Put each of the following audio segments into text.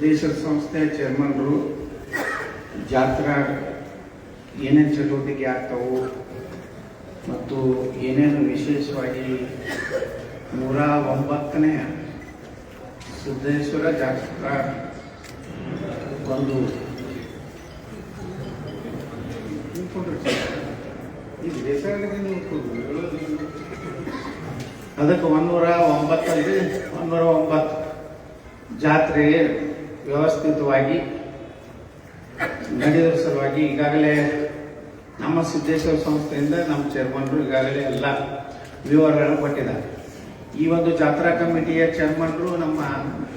ಸಿದ್ದೇಶ್ವರ ಸಂಸ್ಥೆ ಚೇರ್ಮನ್ರು ಜಾತ್ರಾ ಏನೇನು ಚಟುವಟಿಕೆ ಆಗ್ತಾವು ಮತ್ತು ಏನೇನು ವಿಶೇಷವಾಗಿ 109ನೇ ಸಿದ್ದೇಶ್ವರ ಜಾತ್ರಾ ಒಂದು ಅದಕ್ಕೆ 109 ಜಾತ್ರೆ ವ್ಯವಸ್ಥಿತವಾಗಿ ನಡೆಯುವ ಸಲುವಾಗಿ ಈಗಾಗಲೇ ನಮ್ಮ ಸಿದ್ದೇಶ್ವರ ಸಂಸ್ಥೆಯಿಂದ ನಮ್ಮ ಚೇರ್ಮನ್ರು ಈಗಾಗಲೇ ಎಲ್ಲ ವಿವರಗಳನ್ನು ಕೊಟ್ಟಿದ್ದಾರೆ. ಈ ಒಂದು ಜಾತ್ರಾ ಕಮಿಟಿಯ ಚೇರ್ಮನ್ರು ನಮ್ಮ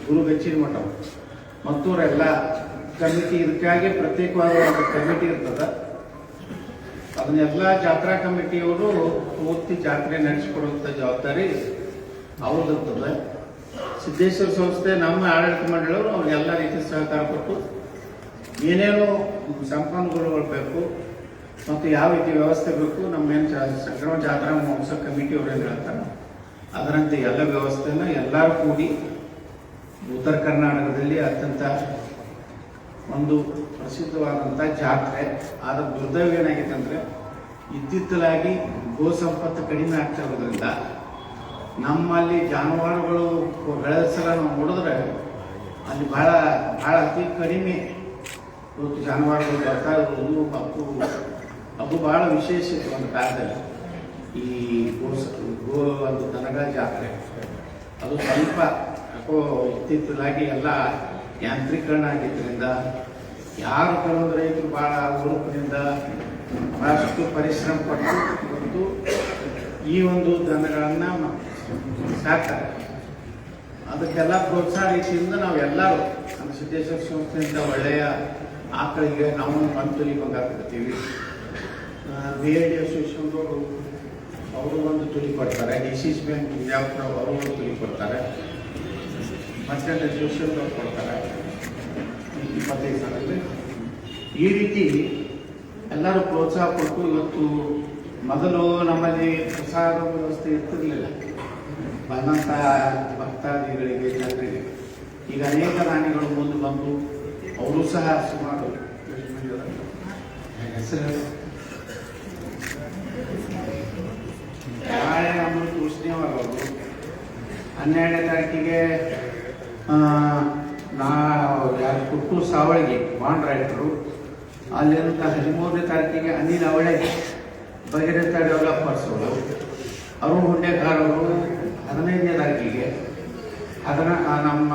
ಗುರು ಗಚ್ಚಿನ ಮಠ ಮತ್ತು ಎಲ್ಲ ಕಮಿಟಿ ಇದಕ್ಕಾಗಿ ಪ್ರತ್ಯೇಕವಾದ ಒಂದು ಕಮಿಟಿ ಇರ್ತದೆ. ಅದನ್ನೆಲ್ಲ ಜಾತ್ರಾ ಕಮಿಟಿಯವರು ಪೂರ್ತಿ ಜಾತ್ರೆ ನಡೆಸಿಕೊಡುವಂಥ ಜವಾಬ್ದಾರಿ ಅವ್ರದ್ದಿರ್ತದೆ. ಸಿದ್ದೇಶ್ವರ ಸಂಸ್ಥೆ ನಮ್ಮ ಆಡಳಿತ ಮಂಡಳಿಯವರು ಅವ್ರಿಗೆಲ್ಲ ರೀತಿ ಸಹಕಾರ ಕೊಟ್ಟು ಏನೇನು ಸಂಪನ್ಮೂಲಗಳು ಬೇಕು ಮತ್ತು ಯಾವ ರೀತಿ ವ್ಯವಸ್ಥೆ ಬೇಕು ನಮ್ಮೇನು ಸಂಕ್ರಮ ಜಾತ್ರಾ ಮಹೋತ್ಸವ ಕಮಿಟಿಯವರು ಏನು ಹೇಳ್ತಾರೆ ಅದರಂತೆ ಎಲ್ಲ ವ್ಯವಸ್ಥೆನ ಎಲ್ಲರೂ ಕೂಡಿ ಉತ್ತರ ಕರ್ನಾಟಕದಲ್ಲಿ ಅತ್ಯಂತ ಒಂದು ಪ್ರಸಿದ್ಧವಾದಂಥ ಜಾತ್ರೆ. ಆದ ದುರ್ದೈವ ಏನಾಗಿದೆ ಅಂದರೆ ಇತ್ತಿತ್ತಲಾಗಿ ಗೋ ಸಂಪತ್ತು ಕಡಿಮೆ ಆಗ್ತಾ ಇರೋದ್ರಿಂದ ನಮ್ಮಲ್ಲಿ ಜಾನುವಾರುಗಳು ಬೆಳೆದ ಸಲ ನಾವು ನೋಡಿದ್ರೆ ಅಲ್ಲಿ ಭಾಳ ಅತಿ ಕಡಿಮೆ ಇವತ್ತು ಜಾನುವಾರುಗಳು ಬರ್ತಾ ಇರೋದು ಮತ್ತು ಅದು ಭಾಳ ವಿಶೇಷ ಇತ್ತು ಒಂದು ಕಾಲದಲ್ಲಿ. ಈ ಗೋ ಒಂದು ದನಗಳ ಜಾತ್ರೆ ಅದು ಸ್ವಲ್ಪ ಯಾಕೋ ಇತ್ತಿತ್ತಲಾಗಿ ಎಲ್ಲ ಯಾಂತ್ರೀಕರಣ ಆಗಿದ್ದರಿಂದ ಯಾರು ಕೆಲವೊಂದು ರೈತರು ಭಾಳ ಹುರುಪಿನಿಂದ ಭಾಳಷ್ಟು ಪರಿಶ್ರಮ ಪಟ್ಟು ಇವತ್ತು ಈ ಒಂದು ದನಗಳನ್ನು ಸಾಕ್ತಾರೆ. ಅದಕ್ಕೆಲ್ಲ ಪ್ರೋತ್ಸಾಹ ರೀತಿಯಿಂದ ನಾವು ಎಲ್ಲರೂ ನಮ್ಮ ಸಿದ್ದೇಶ್ವರ ಸಂಸ್ಥೆಯಿಂದ ಒಳ್ಳೆಯ ಆಕಳಿಗೆ ನಾವು ಮಂತ್ಲಿ ಬಂಗಾರ್ತೀವಿ. BID ಅಸೋಸಿಯೇಷನ್ದವರು ಅವರು ಒಂದು ತುಲಿ ಕೊಡ್ತಾರೆ. DCC ಬ್ಯಾಂಕ್ ವಿಜಯಪುರ ಅವರು ಒಂದು ತುಲಿ ಕೊಡ್ತಾರೆ. ಮರ್ಚೆಂಟ್ ಅಸೋಸಿಯೇಷನ್ದವ್ರು ಕೊಡ್ತಾರೆ 25,000. ಈ ರೀತಿ ಎಲ್ಲರೂ ಪ್ರೋತ್ಸಾಹ ಕೊಟ್ಟು ಇವತ್ತು ಮೊದಲು ನಮ್ಮಲ್ಲಿ ಪ್ರಸಾದ ವ್ಯವಸ್ಥೆ ಇರ್ತಿರಲಿಲ್ಲ ಬಂದಂಥ ಭಕ್ತಾದಿಗಳಿಗೆ ಜನರಿಗೆ. ಈಗ ಅನೇಕ ರಾಣಿಗಳು ಮುಂದೆ ಬಂದು ಅವರು ಸಹ ಸುಮಾರು ಹೆಸರು ನಾಳೆ ಅಮೃತ ಉಷ್ಣೇವರ್ ಅವರು 12ನೇ ತಾರೀಕಿಗೆ ಯಾರು ಕುಟ್ಟೂರು ಸಾವಳಿಗೆ ಬಾಂಡ್ ರೈಟರು ಅಲ್ಲಿಂದ 13ನೇ ತಾರೀಕಿಗೆ ಅನಿಲ್ ಅವಳೆ ಭಗೀರಥ ಡೆವಲಪರ್ಸ್ ಅವರು ಅರುಣ್ ಹುಂಡೇಕಾರ್ ಅವರು 15ನೇ ತಾರೀಕಿಗೆ ನಮ್ಮ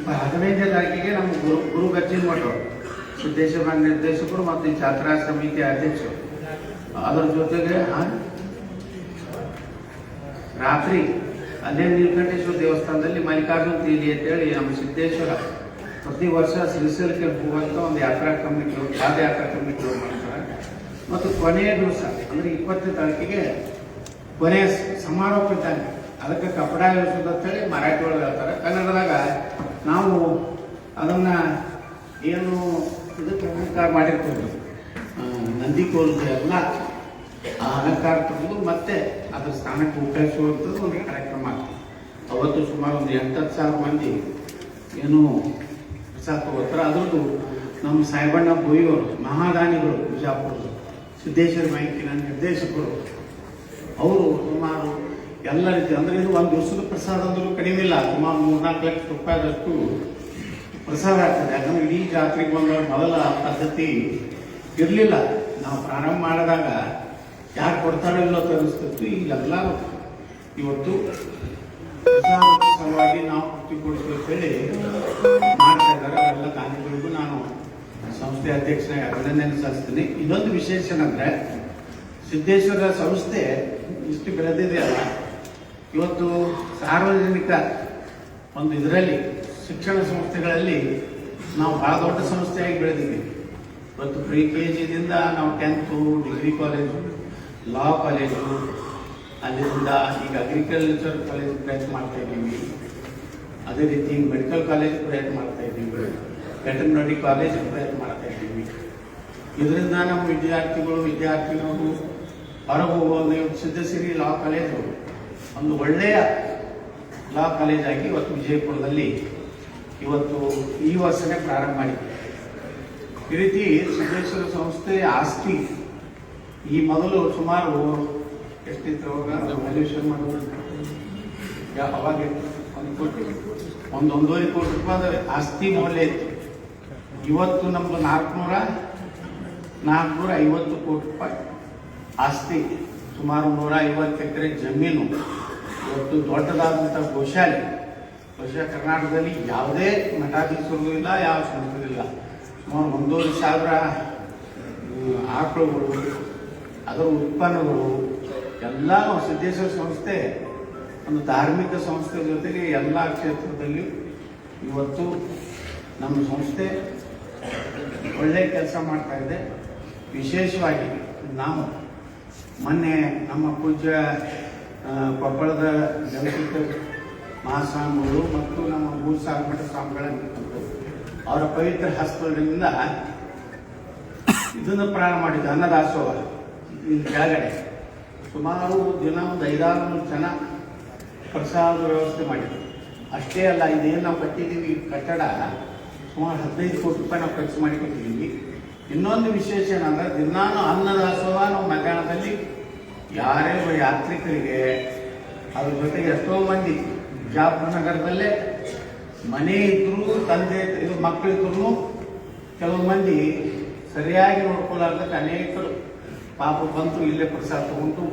15ನೇ ತಾರೀಕಿಗೆ ನಮ್ಮ ಗುರು ಗಚ್ಚಿನ ಮಠರು ಸಿದ್ದೇಶ್ವರ ಬ್ಯಾಂಕ್ ನಿರ್ದೇಶಕರು ಮತ್ತು ಈ ಜಾತ್ರಾ ಸಮಿತಿ ಅಧ್ಯಕ್ಷರು. ಅದರ ಜೊತೆಗೆ ರಾತ್ರಿ ಅಲ್ಲೇ ನೀಲಕಂಠೇಶ್ವರ ದೇವಸ್ಥಾನದಲ್ಲಿ ಮಲ್ಲಿಕಾರ್ಜುನ ತೀಲಿ ಅಂತೇಳಿ ನಮ್ಮ ಸಿದ್ದೇಶ್ವರ ಪ್ರತಿ ವರ್ಷ ಶ್ರೀಶೈಲಕ್ಕೆ ಹೋಗುವಂಥ ಒಂದು ಯಾತ್ರಾ ಕಮಿಟಿಯವರು ಪಾದಯಾತ್ರಾ ಕಮಿಟಿಯವರು ಮಾಡ್ತಾರೆ. ಮತ್ತು ಕೊನೆಯ ದಿವಸ ಅಂದರೆ 20ನೇ ತಾರೀಕಿಗೆ ಕೊನೆಯ ಸಮಾರೋಪ ಇದ್ದಾಗ ಅದಕ್ಕೆ ಕಪಡ ಯೋಜಿಸೋದು ಅಂತೇಳಿ ಮರಾಠಿ ಒಳಗೆ ಹೇಳ್ತಾರೆ. ಕನ್ನಡದಾಗ ನಾವು ಅದನ್ನು ಏನು ಇದಕ್ಕೆ ಅಲಂಕಾರ ಮಾಡಿರ್ತೀವಿ ನಂದಿ ಕೋಲದ ಎಲ್ಲ ಆ ಅಲಂಕಾರ ತೆಗೆದು ಮತ್ತೆ ಅದರ ಸ್ಥಾನಕ್ಕೆ ಉಪಯೋಗಿಸುವಂಥದ್ದು ಒಂದು ಕಾರ್ಯಕ್ರಮ ಆಗ್ತದೆ. ಅವತ್ತು ಸುಮಾರು ಒಂದು 8-10 ಮಂದಿ ಏನು ಪ್ರಸಾದ ತಗೋತಾರೆ. ಅದ್ರದ್ದು ನಮ್ಮ ಸಾಹೇಬಣ್ಣ ಬೋಯಿಯವರು ಮಹಾದಾನಿಗಳು ಬಿಜಾಪುರದ ಸಿದ್ದೇಶ್ವರ ಬ್ಯಾಂಕಿನ ನಿರ್ದೇಶಕರು ಅವರು ಸುಮಾರು ಎಲ್ಲ ರೀತಿ ಅಂದರೆ ಇದು ಒಂದು ದಿವಸದ ಪ್ರಸಾದ ಅಂದರೂ ಕಡಿಮೆ ಇಲ್ಲ. ಸುಮಾರು 3-4 ಲಕ್ಷ ರೂಪಾಯಿದಷ್ಟು ಪ್ರಸಾದ ಆಗ್ತದೆ. ಯಾಕಂದ್ರೆ ಇಡೀ ಜಾತ್ರೆಗೆ ಬಂದ ಮೊದಲ ಪದ್ಧತಿ ಇರಲಿಲ್ಲ. ನಾವು ಪ್ರಾರಂಭ ಮಾಡಿದಾಗ ಯಾರು ಕೊಡ್ತಾರೋ ಇಲ್ಲೋ ತರಿಸ್ತಿತ್ತು. ಈಗೆಲ್ಲ ಇವತ್ತು ಪ್ರಸಾದ ಸಲುವಾಗಿ ನಾವು ತೃಪ್ತಿಗೊಳಿಸಬೇಕಂತೇಳಿ ಮಾಡ್ತಾ ಇದ್ದಾರೆ. ಎಲ್ಲ ದಾನಿಗಳಿಗೂ ನಾನು ಸಂಸ್ಥೆ ಅಧ್ಯಕ್ಷನಾಗಿ ಅಭಿನಂದನೆ ಸಲ್ಲಿಸ್ತೀನಿ. ಇನ್ನೊಂದು ವಿಶೇಷ ಏನಂದರೆ ಸಿದ್ದೇಶ್ವರ ಸಂಸ್ಥೆ ಇಷ್ಟು ಬೆಳೆದಿದೆಯಲ್ಲ, ಇವತ್ತು ಸಾರ್ವಜನಿಕ ಒಂದು ಇದರಲ್ಲಿ ಶಿಕ್ಷಣ ಸಂಸ್ಥೆಗಳಲ್ಲಿ ನಾವು ಭಾಳ ದೊಡ್ಡ ಸಂಸ್ಥೆಯಾಗಿ ಬೆಳೆದಿದ್ದೀವಿ. ಇವತ್ತು ಪ್ರಿ KGದಿಂದ ನಾವು 10th degree college, law college, ಅಲ್ಲಿಂದ ಈಗ ಅಗ್ರಿಕಲ್ಚರ್ ಕಾಲೇಜ್ ಪ್ರಯತ್ನ ಮಾಡ್ತಾ ಇದ್ದೀವಿ. ಅದೇ ರೀತಿ ಮೆಡಿಕಲ್ ಕಾಲೇಜ್ ಪ್ರಯತ್ನ ಮಾಡ್ತಾ ಇದ್ದೀವಿ, ವೆಟರ್ನರಿ ಕಾಲೇಜ್ ಪ್ರಯತ್ನ ಮಾಡ್ತಾ ಇದ್ದೀವಿ. ಇದರಿಂದ ನಮ್ಮ ವಿದ್ಯಾರ್ಥಿಗಳು ಹೊರಗೆ ಹೋಗುವಾಗ ಸಿದ್ದಸಿರಿ ಲಾ ಕಾಲೇಜು ಒಂದು ಒಳ್ಳೆಯ ಲಾ ಕಾಲೇಜಾಗಿ ಇವತ್ತು ವಿಜಯಪುರದಲ್ಲಿ ಇವತ್ತು ಈ ವರ್ಷನೇ ಪ್ರಾರಂಭ ಮಾಡಿದೆ. ಈ ರೀತಿ ಸಿದ್ದೇಶ್ವರ ಸಂಸ್ಥೆ ಆಸ್ತಿ ಈ ಮೊದಲು ಸುಮಾರು ಎಷ್ಟಿತ್ತು ವ್ಯಾಲ್ಯೂಷನ್ ಮಾಡೋದು ಅವಾಗ 1 ಕೋಟಿ 1.5 ಕೋಟಿ ರೂಪಾಯಿ ಆಸ್ತಿ ಮೌಲ್ಯ ಇತ್ತು. ಇವತ್ತು ನಮ್ದು 450 ಕೋಟಿ ರೂಪಾಯಿ ಆಸ್ತಿ, ಸುಮಾರು 150 ಎಕರೆ ಜಮೀನು, ಇವತ್ತು ದೊಡ್ಡದಾದಂಥ ಗೋಶಾಲೆ. ಬಹುಶಃ ಕರ್ನಾಟಕದಲ್ಲಿ ಯಾವುದೇ ಮಠಾಧೀಶರು ಇಲ್ಲ, ಯಾವ ಸಂಸ್ಥೆ ಇಲ್ಲ. ಸುಮಾರು 1,500 ಆಕಳುಗಳು, ಅದರ ಉತ್ಪನ್ನಗಳು ಎಲ್ಲ ಸಿದ್ದೇಶ್ವರ ಸಂಸ್ಥೆ ಒಂದು ಧಾರ್ಮಿಕ ಸಂಸ್ಥೆ ಜೊತೆಗೆ ಎಲ್ಲ ಕ್ಷೇತ್ರದಲ್ಲಿ ಇವತ್ತು ನಮ್ಮ ಸಂಸ್ಥೆ ಒಳ್ಳೆಯ ಕೆಲಸ ಮಾಡ್ತಾ ಇದೆ. ವಿಶೇಷವಾಗಿ ನಾವು ಮೊನ್ನೆ ನಮ್ಮ ಪೂಜ್ಯ ಕೊಪ್ಪಳದ ಜಗದೀಶ್ವರ ಮಹಾಸ್ವಾಮಿಗಳು ಮತ್ತು ನಮ್ಮ ಭೂಸಾರ ಮಠ ಸ್ವಾಮಿಗಳನ್ನು ಅವರ ಪವಿತ್ರ ಹಸ್ತದಿಂದ ಇದನ್ನು ಪ್ರಾರಂಭ ಮಾಡಿದ್ದು ಅನ್ನದಾಸೋಹ. ಇಲ್ಲಿ ಕೆಳಗಡೆ ಸುಮಾರು ದಿನ ಒಂದು 500 ಜನ ಪ್ರಸಾದ ವ್ಯವಸ್ಥೆ ಮಾಡಿದ್ವಿ. ಅಷ್ಟೇ ಅಲ್ಲ, ಇದೇನು ನಾವು ಕಟ್ಟಿದ್ದೀವಿ ಕಟ್ಟಡ ಸುಮಾರು 15 ಕೋಟಿ ರೂಪಾಯಿ ನಾವು ಖರ್ಚು ಮಾಡಿ ಕೊಟ್ಟಿದ್ದೀವಿ. ಇನ್ನೊಂದು ವಿಶೇಷ ಏನಂದ್ರೆ ದಿನಾನು ಅನ್ನದಾಸೋಹ ನಾವು ಮಧ್ಯಾಹ್ನದಲ್ಲಿ ಯಾರೇ ಯಾತ್ರಿಕರಿಗೆ, ಅದ್ರ ಜೊತೆಗೆ ಎಷ್ಟೋ ಮಂದಿ ಬಿಜಾಪುರ ನಗರದಲ್ಲೇ ಮನೆ ಇದ್ರು, ತಂದೆ ಇದು ಮಕ್ಕಳಿದ್ರು, ಕೆಲವು ಮಂದಿ ಸರಿಯಾಗಿ ನೋಡ್ಕೊಳ್ಳಾರ್ದಕ್ಕೆ ಅನೇಕರು ಪಾಪ ಬಂತು ಇಲ್ಲೇ ಪ್ರಸಾದ ತಗೊಂಡು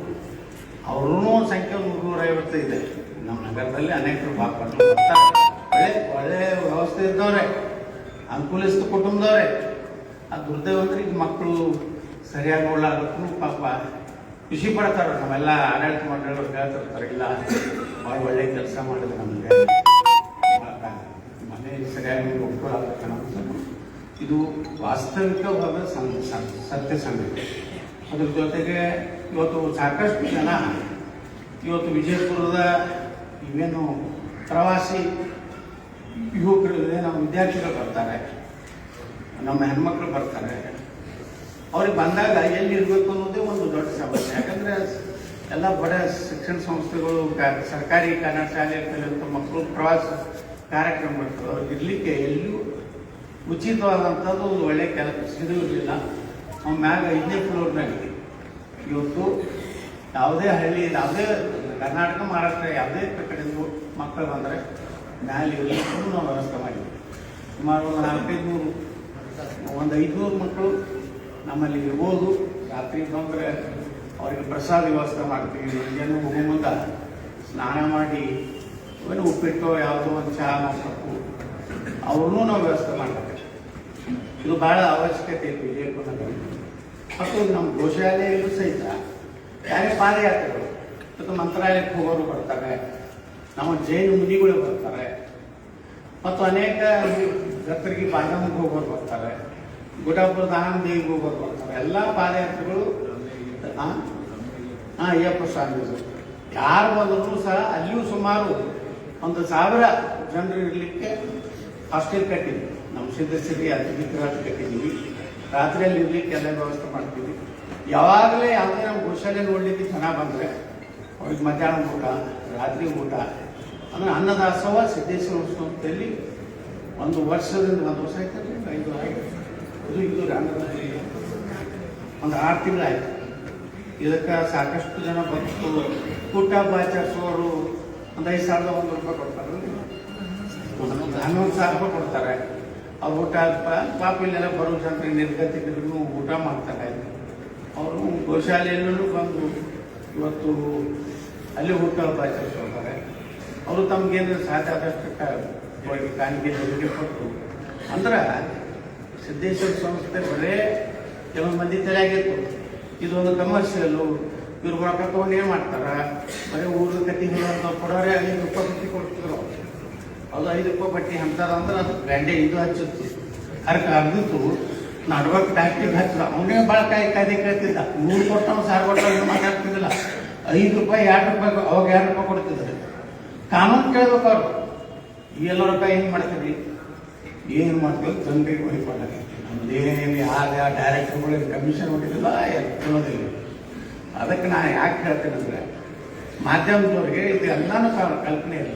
ಅವ್ರೂ ಸಂಖ್ಯೆ 150 ಇದೆ. ನಮ್ಮ ನಗರದಲ್ಲಿ ಅನೇಕರು ಪಾಪ ಬರ್ತಾರೆ. ಒಳ್ಳೆ ವ್ಯವಸ್ಥೆ ಇದ್ದವ್ರೆ, ಅನುಕೂಲಿಸಿದ ಕುಟುಂಬದವ್ರೆ. ಆ ದುರ್ದೈವ ಅಂದ್ರೆ ಈಗ ಮಕ್ಕಳು ಸರಿಯಾಗಿ ನೋಡ್ಲಾರ್ದಕ್ಕೂ ಪಾಪ ಖುಷಿ ಪಡ್ತಾರೆ. ನಾವೆಲ್ಲ ಆಡಳಿತ ಮಂಡಳಿಯವ್ರು ಹೇಳ್ತಿರ್ತಾರೆ, ಇಲ್ಲ ಭಾಳ ಒಳ್ಳೆ ಕೆಲಸ ಮಾಡಿದ್ರೆ ನಮಗೆ ಮನೆ ಸರಿಯಾಗಿ ನೋಡ್ಕೊಳ್ಳಾರ್ದಕ್ಕೆ ನಮ್ಮ ಇದು ವಾಸ್ತವಿಕವಾದ ಸತ್ಯ ಸಂಗತಿ. ಅದ್ರ ಜೊತೆಗೆ ಇವತ್ತು ಸಾಕಷ್ಟು ಜನ ಇವತ್ತು ವಿಜಯಪುರದ ಇವೇನು ಪ್ರವಾಸಿ ಯುವಕರು, ನಮ್ಮ ವಿದ್ಯಾರ್ಥಿಗಳು ಬರ್ತಾರೆ, ನಮ್ಮ ಹೆಣ್ಮಕ್ಳು ಬರ್ತಾರೆ. ಅವ್ರಿಗೆ ಬಂದಾಗ ಎಲ್ಲಿರ್ಬೇಕು ಅನ್ನೋದೇ ಒಂದು ದೊಡ್ಡ ಸಮಸ್ಯೆ. ಯಾಕಂದ್ರೆ ಎಲ್ಲ ಬಡ ಶಿಕ್ಷಣ ಸಂಸ್ಥೆಗಳು, ಸರ್ಕಾರಿ ಕನ್ನಡ ಶಾಲೆಯಲ್ಲಿ ಕಲಿಯುವಂಥ ಮಕ್ಕಳು ಪ್ರವಾಸ ಕಾರ್ಯಕ್ರಮ ಮಾಡ್ತಾರೆ. ಅವ್ರಿಗೆ ಇರ್ಲಿಕ್ಕೆ ಎಲ್ಲೂ ಉಚಿತವಾದಂಥದ್ದು ಒಂದು ಒಳ್ಳೆ ಕೆಲಸ ಸಿಗುವುದಿಲ್ಲ. ಅವ್ನ ಮ್ಯಾಗ 5ನೇ ಫ್ಲೋರ್ನಾಗ ಇವತ್ತು ಯಾವುದೇ ಹಳ್ಳಿ, ಯಾವುದೇ ಕರ್ನಾಟಕ ಮಹಾರಾಷ್ಟ್ರ ಯಾವುದೇ ಕಡೆಯಿಂದ ಮಕ್ಕಳು ಬಂದರೆ ಮ್ಯಾಲೆ ಇರಲಿಕ್ಕೂ ನಾವು ವ್ಯವಸ್ಥೆ ಮಾಡಿದ್ವಿ. ಸುಮಾರು ಒಂದು 500 ಮಕ್ಕಳು ನಮ್ಮಲ್ಲಿ ಇರ್ಬೋದು. ರಾತ್ರಿ ಬಂದರೆ ಅವರಿಗೆ ಪ್ರಸಾದ ವ್ಯವಸ್ಥೆ ಮಾಡ್ತೀವಿ. ಏನು ಹೋಗೋ ಮುಂದೆ ಸ್ನಾನ ಮಾಡಿ ಏನು ಉಪ್ಪಿಟ್ಟು ಯಾವುದೋ ಒಂದು ಚಹಾ ಮಾಡ್ಬೇಕು, ಅವ್ರನ್ನೂ ನಾವು ವ್ಯವಸ್ಥೆ ಮಾಡ್ತೀವಿ. ಇದು ಭಾಳ ಅವಶ್ಯಕತೆ ಇದೆ ವಿಜಯಪುರದಲ್ಲಿ. ಮತ್ತು ನಮ್ಮ ಗೋಶಾಲೆಯಲ್ಲೂ ಸಹಿತ ಯಾರೇ ಪಾದಯಾತ್ರೆಗಳು ಮತ್ತು ಮಂತ್ರಾಲಯಕ್ಕೆ ಹೋಗೋರು ಬರ್ತಾರೆ, ನಮ್ಮ ಜೈನ ಮುನಿಗಳು ಬರ್ತಾರೆ, ಮತ್ತು ಅನೇಕ ದತ್ತರಿಗೆ ಬಾದಾಮಿಗೆ ಹೋಗೋರು ಬರ್ತಾರೆ, ಗುಡಾಪುರದ ಆನಂದೇವಿಗೆ ಹೋಗೋರು ಬರ್ತಾರೆ. ಎಲ್ಲ ಪಾದಯಾತ್ರೆಗಳು ಅಯ್ಯಪ್ಪ ಸ್ವಾಮಿಗಳು ಯಾರು ಬಂದರೂ ಸಹ ಅಲ್ಲಿಯೂ ಸುಮಾರು 1,000 ಜನರು ಇರಲಿಕ್ಕೆ ಹಾಸ್ಟೆಲ್ ಕಟ್ಟಿದ್ವಿ. ನಮ್ಮ ಸಿದ್ಧಶ್ರೀ ಅತಿಥಿಗೃಹ ಕಟ್ಟಿದ್ದೀವಿ. ರಾತ್ರಿಯಲ್ಲಿ ಇರ್ಲಿಕ್ಕೆ ಎಲ್ಲ ವ್ಯವಸ್ಥೆ ಮಾಡ್ತೀವಿ. ಯಾವಾಗಲೇ ಯಾವುದೇ ನಮ್ಮ ಗೋಶಾಲೆ ನೋಡ್ಲಿಕ್ಕೆ ಜನ ಬಂದರೆ ಅವ್ರಿಗೆ ಮಧ್ಯಾಹ್ನ ಊಟ, ರಾತ್ರಿ ಊಟ ಅಂದರೆ ಅನ್ನದಾಸೋಹ ಸಿದ್ದೇಶ್ವರ ಸಂಸ್ಥೆಯಲ್ಲಿ 1 ವರ್ಷದಿಂದ 1 ವರ್ಷ ಆಯ್ತಲ್ಲ, 5 ಆಯ್ತು. ಇದು ಅನ್ನದಾಸೋಹ ಒಂದು 6 ತಿಂಗಳಾಯ್ತು. ಇದಕ್ಕೆ ಸಾಕಷ್ಟು ಜನ ಬಂದು ಊಟ ಆಚರಿಸುವವರು ಒಂದು 5,100 ರೂಪಾಯಿ ಕೊಡ್ತಾರೆ, 11,000 ರೂಪಾಯಿ ಕೊಡ್ತಾರೆ. ಅವ್ರು ಊಟ ಪಾಪ ಇಲ್ಲೆಲ್ಲ ಬರೋ ಜನರಿಗೆ ನಿರ್ಗತಿಕರಿಗೂ ಊಟ ಮಾಡ್ತಾರೆ. ಅವರು ಗೋಶಾಲೆಯಲ್ಲೂ ಬಂದು ಇವತ್ತು ಅಲ್ಲಿ ಊಟ ಆಚರಿಸ್ಕೊಳ್ತಾರೆ. ಅವರು ತಮಗೇನು ಸಾಧ್ಯ ಆದಷ್ಟು ಕಾಣಿಕೆ ದೇವರಿಗೆ ಕೊಟ್ಟು ಅಂದ್ರೆ ಸಿದ್ದೇಶ್ವರ ಸಂಸ್ಥೆ ಬರೇ ಕೆಲವು ಮಂದಿ ತಲೆಯಾಗಿತ್ತು ಇದೊಂದು ಕಮರ್ಷಿಯಲ್ಲು, ಇವ್ರು ರೊಕ್ಕ ತೊಗೊಂಡು ಏನು ಮಾಡ್ತಾರೆ, ಬರೀ ಊರಿನ ಕಟ್ಟಿಗೆ ಕೊಡೋರೆ 5 ರೂಪಾಯಿ ಬಟ್ಟಿ ಕೊಡ್ತಿದ್ರು. ಅದು 5 ರೂಪಾಯಿ ಬಟ್ಟಿ ಅಂತಾರಂದ್ರೆ ಅದು ಬ್ರ್ಯಾಂಡೆ ಇದು ಹಚ್ಚುತ್ತೆ. ಅದಕ್ಕೆ ಅರ್ದಿತ್ತು ನಡ್ಬೇಕು ಟ್ಯಾಕ್ಟಿಗೆ ಹಚ್ಚಿದ ಅವನೇ ಭಾಳ ಕಾಯ್ದೆ ಕೇಳ್ತಿದ್ದ. 100 ಕೊಟ್ಟವ್ 1000 ಕೊಟ್ಟವ್ ಮಾತಾಡ್ತಿದ್ದಿಲ್ಲ. 5 ರೂಪಾಯಿ 2 ರೂಪಾಯಿ ಅವಾಗ 2 ರೂಪಾಯಿ ಕೊಡ್ತಿದ್ದಾರೆ. ಕಾನೂನು ಕೇಳ್ಬೇಕು ಅವರು. ಎಲ್ಲ ರೂಪಾಯಿ ಏನು ಮಾಡ್ತೀವಿ, ಏನು ಮಾಡ್ತೀವಿ ಜನರಿಗೆ ಹೊಡಿಕೊಂಡಾಗ ನಮ್ದೇನೇನು ಯಾರ ಡೈರೆಕ್ಟರ್ಗಳಿಗೆ ಕಮಿಷನ್ ಹೊಡಿದಿಲ್ಲ, ಕೊಡೋದಿಲ್ಲ. ಅದಕ್ಕೆ ನಾನು ಯಾಕೆ ಹೇಳ್ತೇನೆ ಅಂದರೆ ಮಾಧ್ಯಮದವ್ರಿಗೆ ಇದು ಎಲ್ಲನೂ ಕಲ್ಪನೆ ಇಲ್ಲ.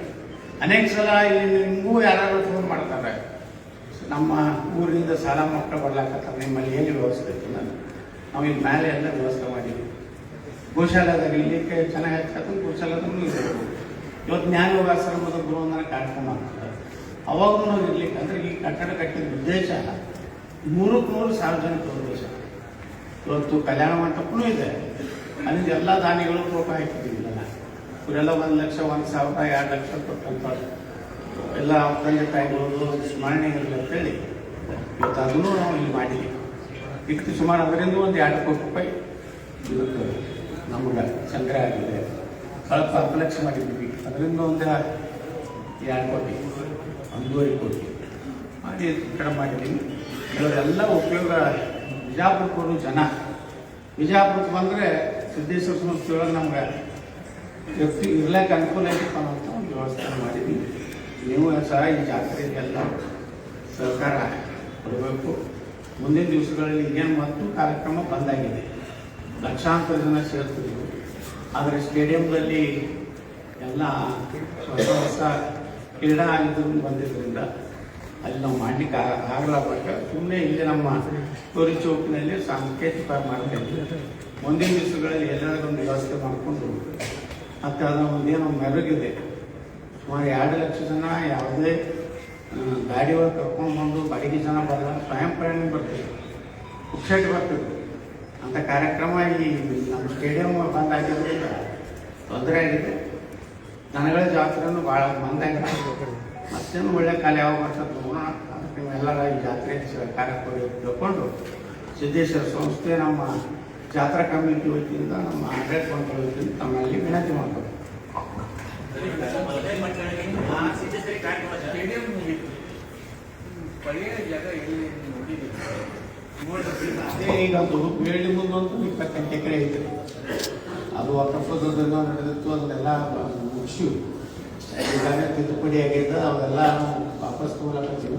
ಅನೇಕ ಸಲ ಇಲ್ಲಿ ನಿಮಗೂ ಯಾರು ಫೋನ್ ಮಾಡ್ತಾರೆ, ನಮ್ಮ ಊರಿನಿಂದ ಸಾಲ ಮಕ್ಕಳು ಬರ್ಲಾಕತ್ತಾರೆ, ನಿಮ್ಮಲ್ಲಿ ಏನು ವ್ಯವಸ್ಥೆ ಇತ್ತು. ನಾವು ಇಲ್ಲಿ ಮೇಲೆ ಎಲ್ಲ ವ್ಯವಸ್ಥೆ ಮಾಡಿದ್ವಿ. ಗೋಶಾಲದಾಗ ಇಲ್ಲಿಕ್ಕೆ ಚೆನ್ನಾಗಿ ಆಗ್ತದೆ, ಗೋಶಾಲದೂ ಇರಬೇಕು. ಇವತ್ತು ಜ್ಞಾನಯೋಗಾಶ್ರಮದ ಗುರುವಂದನ ಕಾರ್ಯಕ್ರಮ ಆಗ್ತದೆ, ಅವಾಗೂ ನಾವು ಇರ್ಲಿಕ್ಕೆ ಅಂದ್ರೆ ಈ ಕಟ್ಟಡ ಕಟ್ಟಿದ ಉದ್ದೇಶ 100ಕ್ಕೆ 100 ಸಾರ್ವಜನಿಕ ಉದ್ದೇಶ. ಇವತ್ತು ಕಲ್ಯಾಣ ಮಂಟಪನೂ ಇದೆ, ಅಲ್ಲಿಂದ ಎಲ್ಲ ದಾನಿಗಳು ತೋಟ ಹಾಕಿದ್ದೀವಿ. ಇವರೆಲ್ಲ 1 ಲಕ್ಷ 1,000 2 ಲಕ್ಷ ಕೊಟ್ಟಂತ ಎಲ್ಲ ತಂದೆ ತಾಯಿಗಳು ಸ್ಮರಣೆ ಇರಲಿ ಅಂತೇಳಿ ಇವತ್ತು ಅದನ್ನು ನಾವು ಇಲ್ಲಿ ಮಾಡಿದ್ದೀವಿ. ಇದಕ್ಕೆ ಸುಮಾರು ಅದರಿಂದ ಒಂದು 2 ಕೋಟಿ ರೂಪಾಯಿ ಇದಕ್ಕೆ ನಮ್ಗೆ ಸಂಗ್ರಹ ಆಗಿದೆ. ಕಳೆದ 10 ಲಕ್ಷ ಮಾಡಿದ್ದೀವಿ, ಅದರಿಂದ ಒಂದು 2 ಕೋಟಿ 1.5 ಕೋಟಿ ಮಾಡಿ ಕಡಿಮೆ ಮಾಡಿದ್ದೀವಿ. ಇವರೆಲ್ಲ ಉಪಯೋಗ ಬಿಜಾಪುರಕ್ಕೆ ಬರೋ ಜನ ಬಿಜಾಪುರಕ್ಕೆ ಬಂದರೆ ಸಿದ್ದೇಶ್ವರ ಸಂಸ್ಥೆಯೊಳಗೆ ನಮ್ಗೆ ವ್ಯಕ್ತಿ ಇರ್ಲಿಕ್ಕೆ ಅನುಕೂಲ ಆಗಿತ್ತು ಅನ್ನೋಂಥ ಒಂದು ವ್ಯವಸ್ಥೆ ಮಾಡಿದ್ವಿ. ನೀವು ಸಹ ಈ ಜಾತ್ರೆಗೆಲ್ಲ ಸಹಕಾರ ಕೊಡಬೇಕು. ಮುಂದಿನ ದಿವಸಗಳಲ್ಲಿ ಏನು ಮತ್ತು ಕಾರ್ಯಕ್ರಮ ಬಂದಾಗಿದೆ, ಲಕ್ಷಾಂತರ ಜನ ಸೇರ್ತಿದ್ರು. ಆದರೆ ಸ್ಟೇಡಿಯಂದಲ್ಲಿ ಎಲ್ಲ ಹೊಸ ಹೊಸ ಕ್ರೀಡಾ ಇದನ್ನು ಬಂದಿದ್ದರಿಂದ ಅಲ್ಲಿ ನಾವು ಮಾಡಲಿಕ್ಕೆ ಆಗಲಾರ್ದಾಗ ಸುಮ್ಮನೆ ಇಲ್ಲಿ ನಮ್ಮ ತೋರಿ ಚೌಕಿನಲ್ಲಿ ಸಾಂಕೇತಿಕ ಮಾಡ್ತಾಯಿದ್ವಿ. ಮುಂದಿನ ದಿವಸಗಳಲ್ಲಿ ಎಲ್ಲರಿಗೊಂದು ವ್ಯವಸ್ಥೆ ಮಾಡಿಕೊಂಡು ಮತ್ತು ಅದರ ಒಂದೇನೋ ಮೆರುಗಿದೆ. ಸುಮಾರು 2 ಲಕ್ಷ ಜನ ಯಾವುದೇ ಗಾಡಿ ಒಳಗೆ ಕರ್ಕೊಂಡು ಬಂದು ಬಾಡಿಗೆ ಜನ ಬರಲ್ಲ, ಸ್ವಯಂ ಪ್ರೇರಣೆ ಬರ್ತಿದ್ರು, ಪುಕ್ಷೇಟ್ ಬರ್ತಿದ್ರು. ಅಂಥ ಕಾರ್ಯಕ್ರಮ ಈ ನಮ್ಮ ಸ್ಟೇಡಿಯಂ ಬಂದಾಗಿರೋದ್ರಿಂದ ತೊಂದರೆ ಆಗಿದೆ. ದನಗಳ ಜಾತ್ರೆನೂ ಭಾಳ ಬಂದಾಗಿದೆ. ಮತ್ತೇನು ಒಳ್ಳೆ ಕಾಲ ಯಾವಾಗ ಬರ್ತದೆ ನೋಡೋಣ. ಅದಕ್ಕೆ ನೀವೆಲ್ಲರ ಈ ಜಾತ್ರೆ ಕಾರ್ಯಕ್ರಮ ತಿಳ್ಕೊಂಡು ಸಿದ್ದೇಶ್ವರ ಸಂಸ್ಥೆ ನಮ್ಮ ಜಾತ್ರಾ ಕಮಿಟಿ ವತಿಯಿಂದ ನಮ್ಮ ಆಡಳಿತ ಮಂಡಳಿ ವತಿಯಿಂದ ತಮ್ಮಲ್ಲಿ ವಿನಂತಿ ಮಾಡ್ತಾರೆ. ಅದೇ ಈಗ ಅದು ಬೇಳಿ ಮುಂದೊಂದು 28 ಎಕರೆ ಐತೆ. ಅದು ವಕ್ಫದಲ್ಲಿ ನಡೆದಿತ್ತು, ಅದನ್ನೆಲ್ಲ ಮುಗಿಸಿ ಈಗಾಗಲೇ ತಿದ್ದುಪಡಿ ಆಗಿದೆ. ಅವೆಲ್ಲ ವಾಪಸ್ ತಗೊಳಕತ್ತೀವಿ.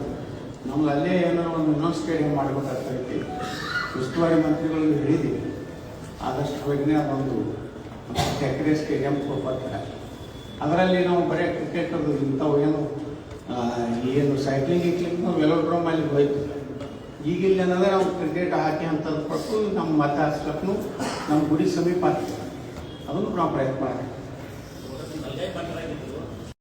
ನಮ್ಗೆ ಅಲ್ಲೇ ಏನೋ ಒಂದು ಇನ್ನೊಂದು ಸ್ಟೇಡಿಯಂ ಮಾಡಬೇಕಾಗ್ತೈತಿ. ಉಸ್ತುವಾರಿ ಮಂತ್ರಿಗಳಿಗೆ ಹೇಳಿದ್ದೀವಿ, ಆದಷ್ಟು ಬೇಗನೆ ಅದೊಂದು 10 ಎಕರೆ ಸ್ಟೇಡಿಯಂ ಕೊಡ್ತಾರೆ. ಅದರಲ್ಲಿ ನಾವು ಬರೀ ಕ್ರಿಕೆಟ್ ಇಂಥವು ಏನು ಸೈಕ್ಲಿಂಗ್ ನಾವು ವೆಲೋಡ್ರೋಮ್ ಅಲ್ಲಿ ಹೋಯ್ತು. ಈಗಿಲ್ಲ ಏನಂದ್ರೆ ನಾವು ಕ್ರಿಕೆಟ್ ಹಾಕಿ ಅಂತದ್ದು ಕೊಟ್ಟು ನಮ್ಮ ಮತ ಹಚ್ಲಕ್ಕೂ ನಮ್ಮ ಗುಡಿ ಸಮೀಪ ಆಗ್ತದೆ. ಅದನ್ನು ನಾವು ಪ್ರಯತ್ನ ಮಾಡ್ತೀವಿ.